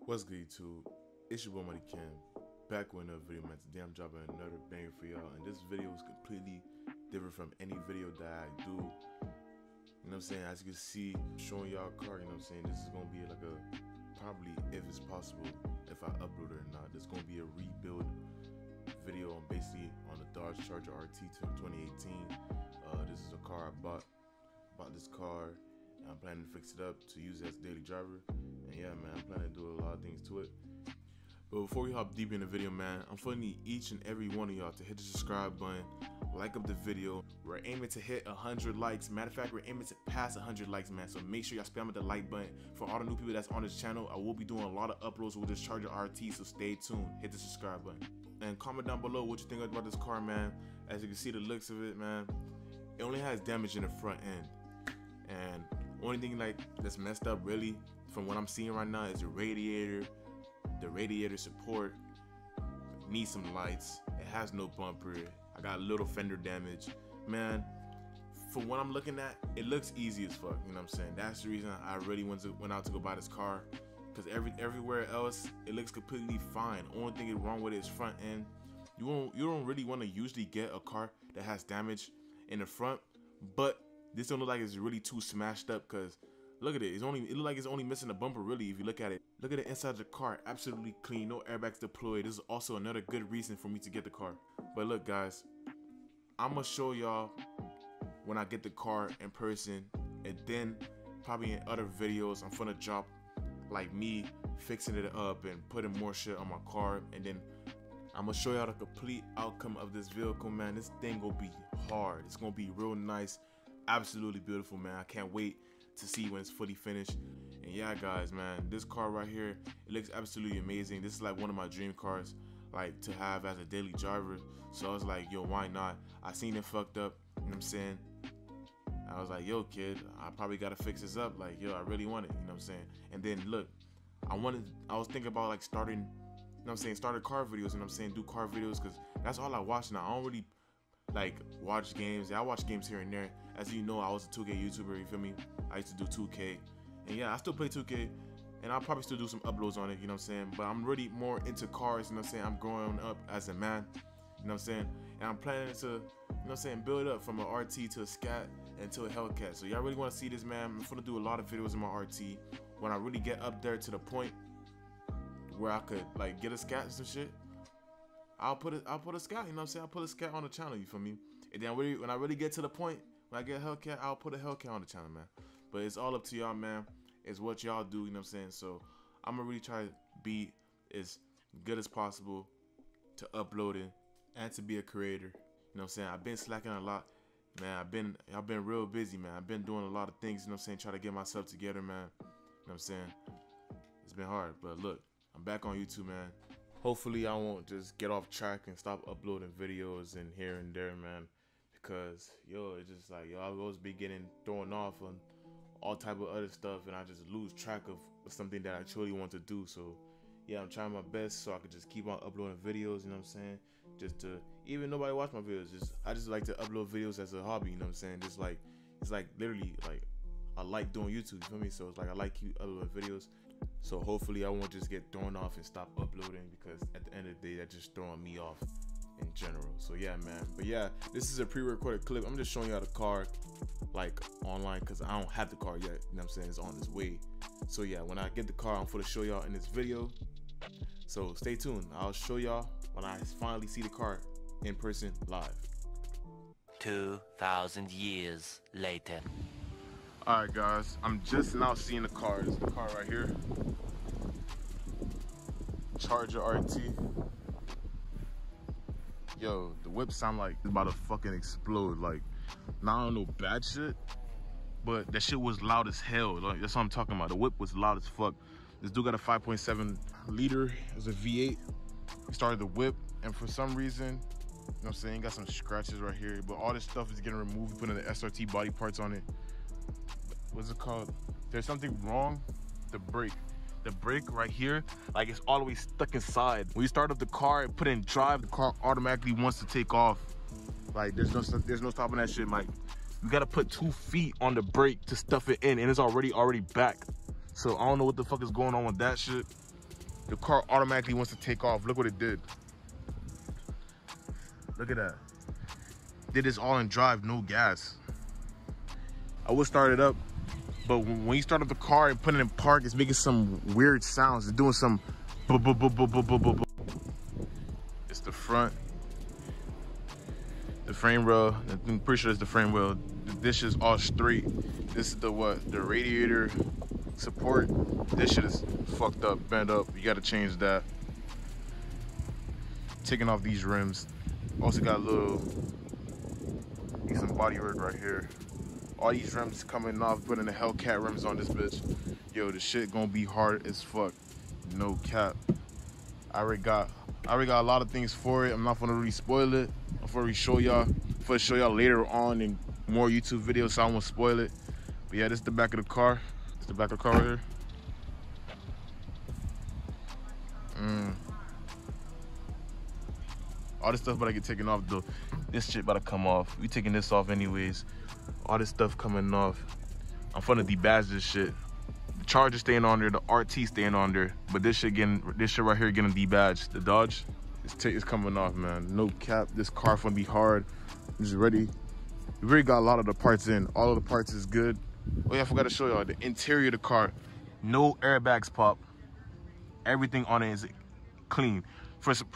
What's good, YouTube? It's your boy smno.ken, back with another video, man. Today I'm dropping another banger for y'all, and this video is completely different from any video that I do. You know what I'm saying? As you can see, showing y'all a car, you know what I'm saying? This is gonna be like probably, if it's possible, if I upload it or not, this is gonna be a rebuild video on basically on the Dodge Charger RT 2018. This is a car I bought this car, and I'm planning to fix it up to use it as a daily driver. And yeah, man, I'm planning to do a lot of things to it. But before we hop deep in the video, man, I'm gonna need each and every one of y'all to hit the subscribe button, like up the video. We're aiming to hit 100 likes. Matter of fact, we're aiming to pass 100 likes, man. So make sure y'all spam the like button. For all the new people that's on this channel, I will be doing a lot of uploads with this Charger RT, so stay tuned. Hit the subscribe button. And comment down below what you think about this car, man. As you can see the looks of it, man, it only has damage in the front end. And only thing that's messed up really from what I'm seeing right now is the radiator support. Needs some lights. It has no bumper. I got a little fender damage. Man, for what I'm looking at, it looks easy as fuck. You know what I'm saying? That's the reason I really went out to go buy this car. Because everywhere else, it looks completely fine. Only thing is wrong with it is front end. You don't really want to usually get a car that has damage in the front, but this don't look like it's really too smashed up, because look at it. It look like it's only missing a bumper really if you look at it. Look at the inside of the car, absolutely clean, no airbags deployed. This is also another good reason for me to get the car. But look guys, I'm gonna show y'all when I get the car in person, and then probably in other videos I'm gonna drop like me fixing it up and putting more shit on my car, and then I'm gonna show y'all the complete outcome of this vehicle, man. This thing gonna be hard. It's gonna be real nice, absolutely beautiful, man. I can't wait to see when it's fully finished. And yeah guys, man, this car right here, it looks absolutely amazing. This is like one of my dream cars, like to have as a daily driver. So I was like, yo, why not? I seen it fucked up, you know what I'm saying? I was like, yo kid, I probably gotta fix this up. Like, yo, I really want it, you know what I'm saying? And then look, I was thinking about like starting, you know what I'm saying, started car videos, you know what I'm saying, do car videos, because that's all I watch now. I don't really like watch games. Yeah, I watch games here and there. As you know, I was a 2K YouTuber, you feel me? I used to do 2K, and yeah, I still play 2K, and I'll probably still do some uploads on it, you know what I'm saying? But I'm really more into cars, you know what I'm saying? I'm growing up as a man, you know what I'm saying? And I'm planning to, you know what I'm saying, build up from an RT to a Scat and to a Hellcat. So y'all really want to see this, man? I'm gonna do a lot of videos in my RT. When I really get up there to the point where I could like get a Scat and some shit, I'll put a Scat, you know what I'm saying? I'll put a Scat on the channel, you feel me? And then when I really get to the point, when I get a Hellcat, I'll put a Hellcat on the channel, man. But it's all up to y'all, man. It's what y'all do, you know what I'm saying? So I'm gonna really try to be as good as possible to uploading and to be a creator. You know what I'm saying? I've been slacking a lot, man. I've been real busy, man. I've been doing a lot of things, you know what I'm saying? Try to get myself together, man. You know what I'm saying? It's been hard, but look, I'm back on YouTube, man. Hopefully I won't just get off track and stop uploading videos and here and there, man, because yo, it's just like, yo, I always be getting thrown off on all type of other stuff, and I just lose track of something that I truly want to do. So yeah, I'm trying my best so I could just keep on uploading videos, you know what I'm saying? Just to, even nobody watch my videos, I just like to upload videos as a hobby, you know what I'm saying? Just like, it's like literally like I like doing YouTube, you feel me? So it's like I like keep uploading videos. So hopefully I won't just get thrown off and stop uploading, because at the end of the day, that's just throwing me off in general. So yeah, man. But yeah, this is a pre-recorded clip. I'm just showing y'all the car like online, because I don't have the car yet, you know what I'm saying? It's on its way. So yeah, when I get the car, I'm gonna show y'all in this video. So stay tuned. I'll show y'all when I finally see the car in person live. 2,000 years later. Alright guys, I'm just now seeing the car. This is the car right here. Charger RT. Yo, the whip sound like it's about to fucking explode. Like, now I don't know bad shit, but that shit was loud as hell. Like, that's what I'm talking about. The whip was loud as fuck. This dude got a 5.7 liter. It's a V8. He started the whip, and for some reason, you know what I'm saying, got some scratches right here, but all this stuff is getting removed, putting the SRT body parts on it. What's it called? There's something wrong. The brake right here, like it's all the way stuck inside. When you start up the car and put in drive, the car automatically wants to take off. Like there's no stopping that shit. Like you gotta put 2 feet on the brake to stuff it in, and it's already back. So I don't know what the fuck is going on with that shit. the car automatically wants to take off. Look what it did. Look at that. Did this all in drive, no gas. I would start it up, but when you start up the car and put it in park, it's making some weird sounds. It's doing some It's the front. The frame rail, I'm pretty sure it's the frame rail. This is all straight. This is the what? The radiator support. This shit is fucked up, bent up. You gotta change that. Taking off these rims. Also got a little, need some body work right here. All these rims coming off, putting the Hellcat rims on this bitch. Yo, the shit gonna be hard as fuck. No cap. I already got a lot of things for it. I'm not gonna really spoil it. I'm gonna show y'all later on in more YouTube videos, so I won't spoil it. But yeah, this is the back of the car. It's the back of the car right here. All this stuff about to get taken off though. This shit about to come off. We taking this off anyways. All this stuff coming off. I'm finna debadge this shit. The Charger staying on there, the RT staying on there, but this shit right here getting debadged. The Dodge, it's coming off, man. No cap. This car finna be hard. It's ready. We already got a lot of the parts in. All of the parts is good. Oh yeah, I forgot to show y'all the interior of the car. No airbags pop. Everything on it is clean.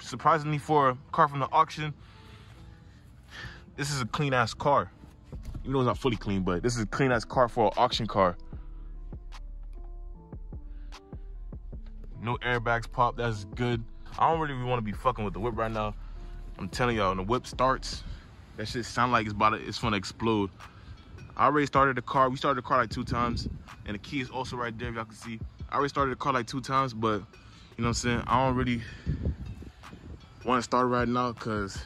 Surprisingly for a car from the auction, this is a clean ass car. Even though it's not fully clean, but this is a clean ass car for an auction car. No airbags pop, that's good. I don't really want to be fucking with the whip right now. I'm telling y'all, when the whip starts, that shit sound like it's gonna explode. I already started the car. We started the car like 2 times, and the key is also right there, if y'all can see. I already started the car like 2 times, but you know what I'm saying? I don't really want to start right now because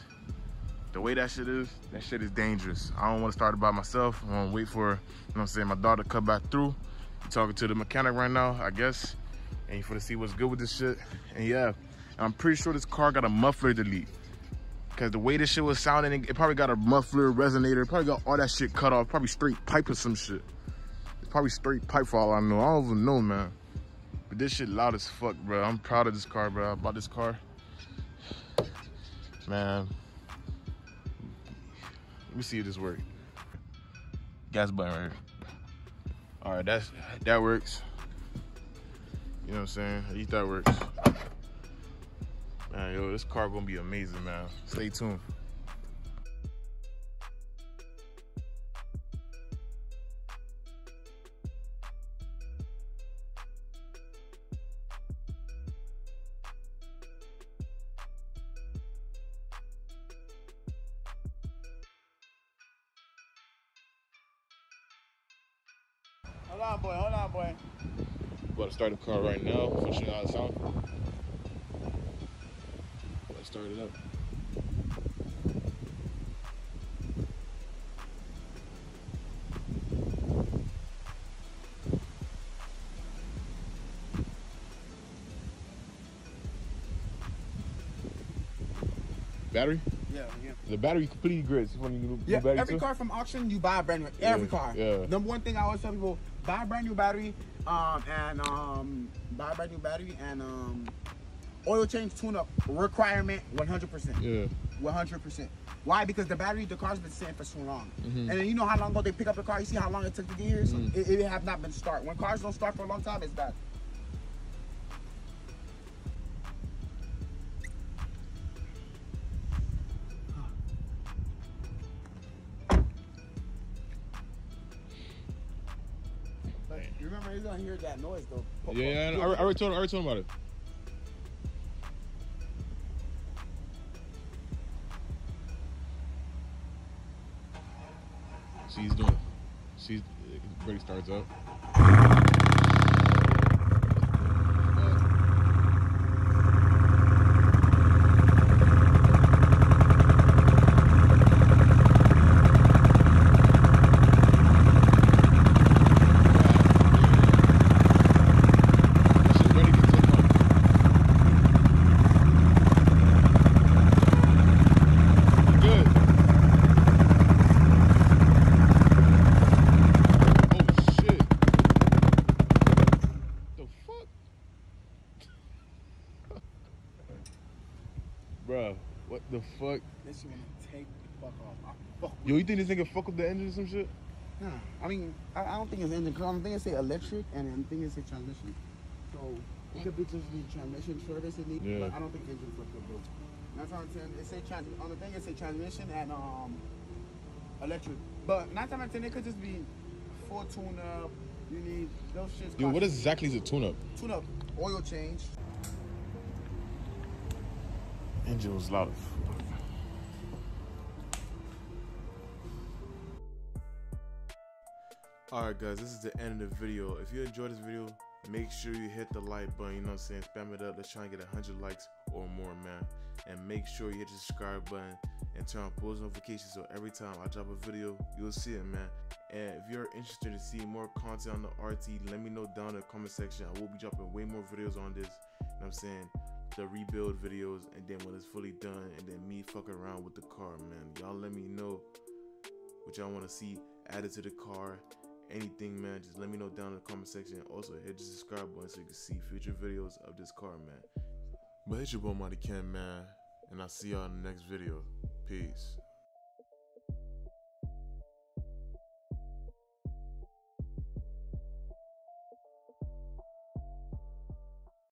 the way that shit is dangerous. I don't want to start it by myself. I want to wait for, you know what I'm saying, my daughter to come back through. I'm talking to the mechanic right now, I guess, and for to see what's good with this shit. And yeah, I'm pretty sure this car got a muffler delete because the way this shit was sounding, it probably got a muffler, resonator, it probably got all that shit cut off, probably straight pipe or some shit. It's probably straight pipe for all I know. I don't even know, man. But this shit loud as fuck, bro. I'm proud of this car, bro. I bought this car. Man, let me see if this works. Gas button right here. All right, that works. You know what I'm saying? At least that works. Man, yo, this car gonna be amazing, man. Stay tuned. Hold on, boy. About to start the car right now. For sure how it sounds. Let's start it up. Battery? Yeah. The battery completely grids. Yeah, every car from auction, you buy a brand new. Every car. Yeah. Number one thing I always tell people: buy a brand new battery, buy a brand new battery, and oil change tune-up requirement 100%. Yeah. 100%. Why? Because the car's been sitting for so long. Mm-hmm. And then you know how long ago they pick up the car. You see how long it took to get here. So it have not been start. When cars don't start for a long time, it's bad. You remember he's gonna hear that noise though. Yeah, I already told him about it. She's ready, starts up. Bruh, what the fuck? This shit gonna take the fuck off. Fuck Yo, you think this nigga fuck up the engine or some shit? Nah, I mean, I don't think it's engine. Cause I think it's a electric, and I think it's a transmission. So it could be just the transmission service it needs. Yeah. But I don't think engine fucked up though. That's what I'm saying. It say on the thing it say transmission and electric. But 9 times out of 10 it could just be full tune up. You need those shits. Yo, what exactly is a tune-up? Tune up, oil change. Engine was loud. Alright guys, this is the end of the video. If you enjoyed this video, make sure you hit the like button, you know what I'm saying? Spam it up. Let's try and get 100 likes or more, man. And make sure you hit the subscribe button and turn on post notifications so every time I drop a video, you'll see it, man. And if you're interested to see more content on the RT, let me know down in the comment section. I will be dropping way more videos on this, you know what I'm saying? The rebuild videos, and then when it's fully done, and then me fucking around with the car, man. Y'all let me know what y'all want to see added to the car. Anything, man, just let me know down in the comment section. Also hit the subscribe button so you can see future videos of this car, man. But it's your boy Mighty Ken, man, and I'll see y'all in the next video. Peace.